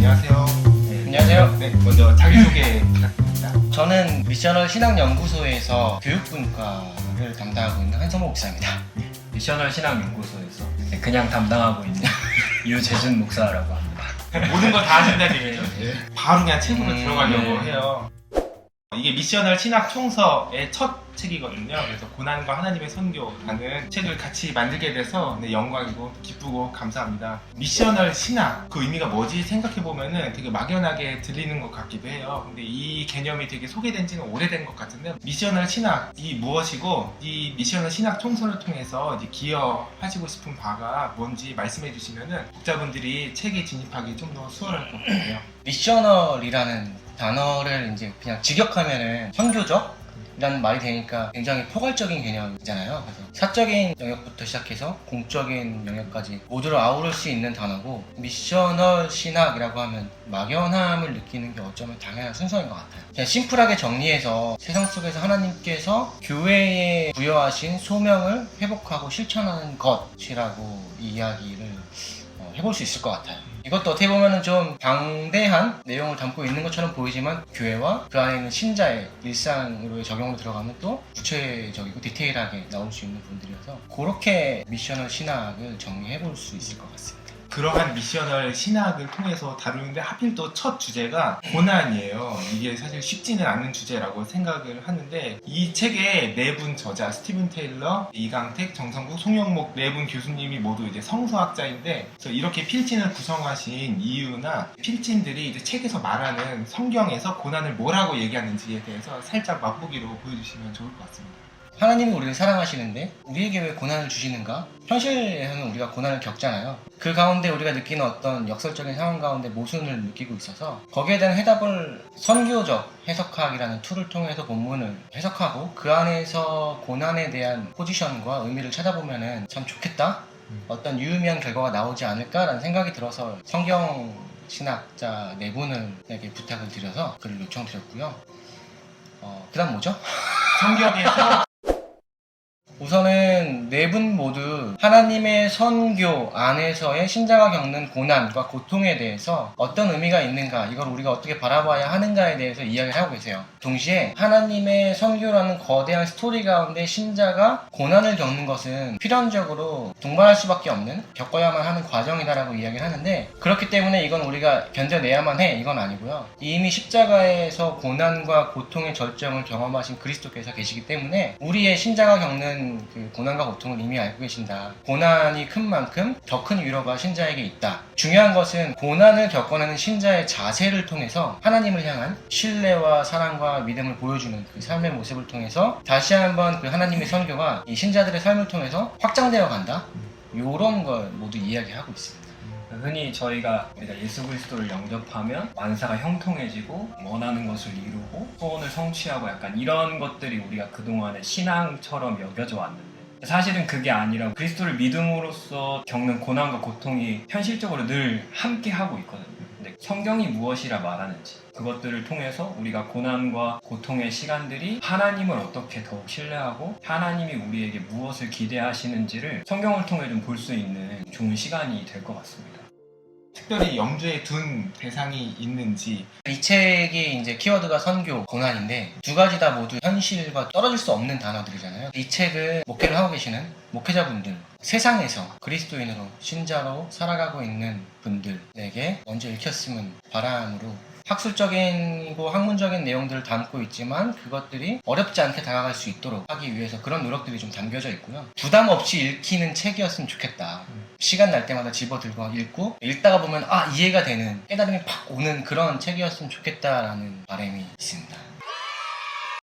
안녕하세요. 안녕하세요. 네, 먼저 자기소개 부탁드립니다. 저는 미셔널 신학연구소에서 교육분과를 담당하고 있는 한성모 목사입니다. 미셔널 신학연구소에서 그냥 담당하고 있는 유재준 목사라고 합니다. 모든 걸 다 하신다는 얘기죠. 바로 그냥 책으로 들어가려고 해요. 이게 미셔널 신학 총서의 첫 책이거든요. 그래서 고난과 하나님의 선교라는 책을 같이 만들게 돼서 영광이고 기쁘고 감사합니다. 미셔널 신학, 그 의미가 뭐지 생각해보면은 되게 막연하게 들리는 것 같기도 해요. 근데 이 개념이 되게 소개된 지는 오래된 것 같은데, 미셔널 신학이 무엇이고 이 미셔널 신학 총서를 통해서 이제 기여하시고 싶은 바가 뭔지 말씀해 주시면은 독자분들이 책에 진입하기 좀 더 수월할 것 같아요. 미셔널이라는 단어를 이제 그냥 직역하면은 선교적? 이라는 말이 되니까 굉장히 포괄적인 개념이잖아요. 그래서 사적인 영역부터 시작해서 공적인 영역까지 모두를 아우를 수 있는 단어고, 미셔널 신학이라고 하면 막연함을 느끼는 게 어쩌면 당연한 순서인 것 같아요. 그냥 심플하게 정리해서 세상 속에서 하나님께서 교회에 부여하신 소명을 회복하고 실천하는 것이라고 이 이야기를 해볼 수 있을 것 같아요. 이것도 어떻게 보면 좀 방대한 내용을 담고 있는 것처럼 보이지만, 교회와 그 안에 있는 신자의 일상으로의 적용으로 들어가면 또 구체적이고 디테일하게 나올 수 있는 분들이어서 그렇게 미셔널 신학을 정리해 볼 수 있을 것 같습니다. 그러한 미셔널 신학을 통해서 다루는데 하필 또 첫 주제가 고난이에요. 이게 사실 쉽지는 않은 주제라고 생각을 하는데, 이 책의 네 분 저자, 스티븐 테일러, 이강택, 정성국, 송영목 네 분 교수님이 모두 이제 성서학자인데, 그래서 이렇게 필진을 구성하신 이유나 필진들이 이제 책에서 말하는 성경에서 고난을 뭐라고 얘기하는지에 대해서 살짝 맛보기로 보여주시면 좋을 것 같습니다. 하나님이 우리를 사랑하시는데 우리에게 왜 고난을 주시는가? 현실에서는 우리가 고난을 겪잖아요. 그 가운데 우리가 느끼는 어떤 역설적인 상황 가운데 모순을 느끼고 있어서, 거기에 대한 해답을 선교적 해석학이라는 툴을 통해서 본문을 해석하고 그 안에서 고난에 대한 포지션과 의미를 찾아보면은 참 좋겠다? 어떤 유의미한 결과가 나오지 않을까라는 생각이 들어서 성경 신학자 네 분에게 부탁을 드려서 글을 요청드렸고요. 그 다음 뭐죠? 성경에서 우선은 네 분 모두 하나님의 선교 안에서의 신자가 겪는 고난과 고통에 대해서 어떤 의미가 있는가, 이걸 우리가 어떻게 바라봐야 하는가에 대해서 이야기를 하고 계세요. 동시에 하나님의 선교라는 거대한 스토리 가운데 신자가 고난을 겪는 것은 필연적으로 동반할 수밖에 없는, 겪어야만 하는 과정이다라고 이야기를 하는데, 그렇기 때문에 이건 우리가 견뎌내야만 해, 이건 아니고요. 이미 십자가에서 고난과 고통의 절정을 경험하신 그리스도께서 계시기 때문에 우리의 신자가 겪는 그 고난과 고통을 이미 알고 계신다. 고난이 큰 만큼 더 큰 위로가 신자에게 있다. 중요한 것은 고난을 겪어내는 신자의 자세를 통해서 하나님을 향한 신뢰와 사랑과 믿음을 보여주는 그 삶의 모습을 통해서 다시 한번 그 하나님의 선교가 이 신자들의 삶을 통해서 확장되어 간다. 이런 걸 모두 이야기하고 있습니다. 흔히 저희가 예수 그리스도를 영접하면 만사가 형통해지고 원하는 것을 이루고 소원을 성취하고 약간 이런 것들이 우리가 그동안의 신앙처럼 여겨져 왔는데, 사실은 그게 아니라 그리스도를 믿음으로써 겪는 고난과 고통이 현실적으로 늘 함께 하고 있거든요. 근데 성경이 무엇이라 말하는지, 그것들을 통해서 우리가 고난과 고통의 시간들이 하나님을 어떻게 더욱 신뢰하고 하나님이 우리에게 무엇을 기대하시는지를 성경을 통해 좀 볼 수 있는 좋은 시간이 될 것 같습니다. 특별히 염두에 둔 대상이 있는지. 이 책이 이제 키워드가 선교, 고난인데 두 가지 다 모두 현실과 떨어질 수 없는 단어들이잖아요. 이 책은 목회를 하고 계시는 목회자분들, 세상에서 그리스도인으로 신자로 살아가고 있는 분들에게 먼저 읽혔으면 바람으로, 학술적이고 학문적인 내용들을 담고 있지만 그것들이 어렵지 않게 다가갈 수 있도록 하기 위해서 그런 노력들이 좀 담겨져 있고요. 부담 없이 읽히는 책이었으면 좋겠다. 시간 날 때마다 집어들고 읽고, 읽다가 보면 이해가 되는, 깨달음이 팍 오는 그런 책이었으면 좋겠다라는 바람이 있습니다.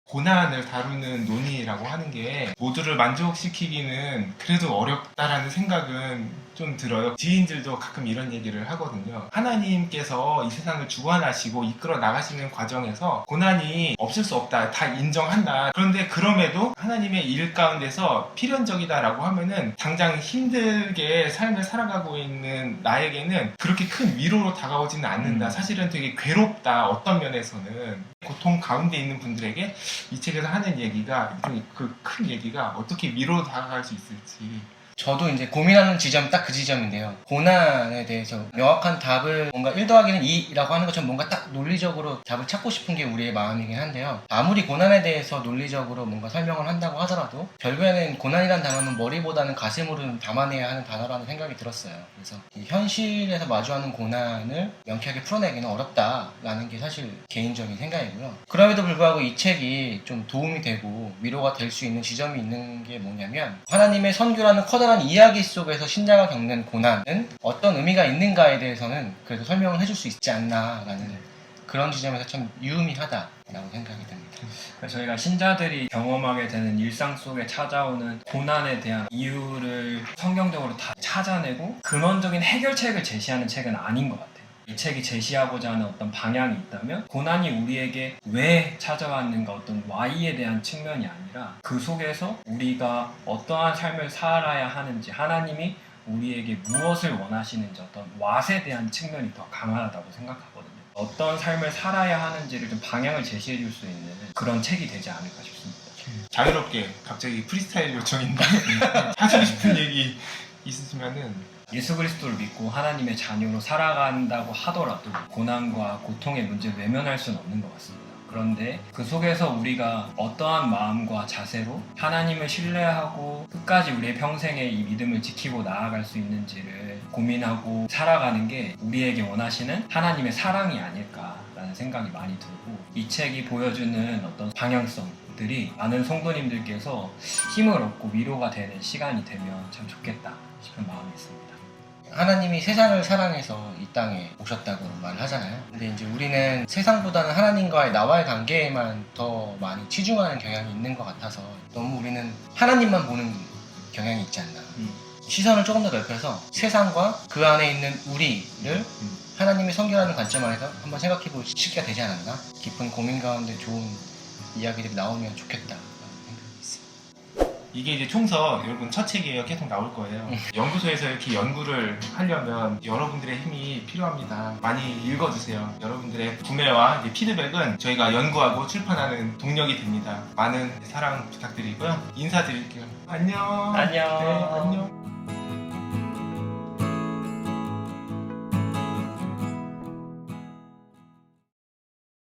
고난을 다루는 논의라고 하는 게 모두를 만족시키기는 그래도 어렵다라는 생각은 좀 들어요. 지인들도 가끔 이런 얘기를 하거든요. 하나님께서 이 세상을 주관하시고 이끌어 나가시는 과정에서 고난이 없을 수 없다, 다 인정한다. 그런데 그럼에도 하나님의 일 가운데서 필연적이다라고 하면은 당장 힘들게 삶을 살아가고 있는 나에게는 그렇게 큰 위로로 다가오지는 않는다. 사실은 되게 괴롭다. 어떤 면에서는 고통 가운데 있는 분들에게 이 책에서 하는 얘기가, 그 큰 얘기가 어떻게 위로로 다가갈 수 있을지 저도 이제 고민하는 지점이 딱 그 지점인데요. 고난에 대해서 명확한 답을 뭔가 1 더하기는 2라고 하는 것처럼 뭔가 딱 논리적으로 답을 찾고 싶은 게 우리의 마음이긴 한데요. 아무리 고난에 대해서 논리적으로 뭔가 설명을 한다고 하더라도 결국에는 고난이라는 단어는 머리보다는 가슴으로 담아내야 하는 단어라는 생각이 들었어요. 그래서 이 현실에서 마주하는 고난을 명쾌하게 풀어내기는 어렵다라는 게 사실 개인적인 생각이고요. 그럼에도 불구하고 이 책이 좀 도움이 되고 위로가 될 수 있는 지점이 있는 게 뭐냐면 하나님의 선교라는 커다란 이야기 속에서 신자가 겪는 고난은 어떤 의미가 있는가에 대해서는 그래도 설명을 해줄 수 있지 않나라는 그런 지점에서 참 유의미하다라고 생각이 듭니다. 그래서 저희가 신자들이 경험하게 되는 일상 속에 찾아오는 고난에 대한 이유를 성경적으로 다 찾아내고 근원적인 해결책을 제시하는 책은 아닌 것 같아요. 이 책이 제시하고자 하는 어떤 방향이 있다면 고난이 우리에게 왜 찾아왔는가 어떤 why에 대한 측면이 아니라 그 속에서 우리가 어떠한 삶을 살아야 하는지 하나님이 우리에게 무엇을 원하시는지 어떤 what에 대한 측면이 더 강하다고 생각하거든요. 어떤 삶을 살아야 하는지를 좀 방향을 제시해 줄 수 있는 그런 책이 되지 않을까 싶습니다. 자유롭게 갑자기 프리스타일 요청인데 하시고 싶은 얘기 있으시면은 예수 그리스도를 믿고 하나님의 자녀로 살아간다고 하더라도 고난과 고통의 문제를 외면할 수는 없는 것 같습니다. 그런데 그 속에서 우리가 어떠한 마음과 자세로 하나님을 신뢰하고 끝까지 우리의 평생에 이 믿음을 지키고 나아갈 수 있는지를 고민하고 살아가는 게 우리에게 원하시는 하나님의 사랑이 아닐까라는 생각이 많이 들고 이 책이 보여주는 어떤 방향성들이 많은 성도님들께서 힘을 얻고 위로가 되는 시간이 되면 참 좋겠다 싶은 마음이 있습니다. 하나님이 세상을 사랑해서 이 땅에 오셨다고 말하잖아요. 근데 이제 우리는 세상보다는 하나님과의 나와의 관계에만 더 많이 치중하는 경향이 있는 것 같아서 너무 우리는 하나님만 보는 경향이 있지 않나. 시선을 조금 더 넓혀서 세상과 그 안에 있는 우리를 하나님의 선교라는 관점 안에서 한번 생각해 볼 시기가 되지 않았나. 깊은 고민 가운데 좋은 이야기들이 나오면 좋겠다. 이게 이제 총서 여러분 첫 책이에요. 계속 나올 거예요. 연구소에서 이렇게 연구를 하려면 여러분들의 힘이 필요합니다. 많이 읽어주세요. 여러분들의 구매와 이제 피드백은 저희가 연구하고 출판하는 동력이 됩니다. 많은 사랑 부탁드리고요. 인사드릴게요. 안녕. 안녕. 네, 안녕.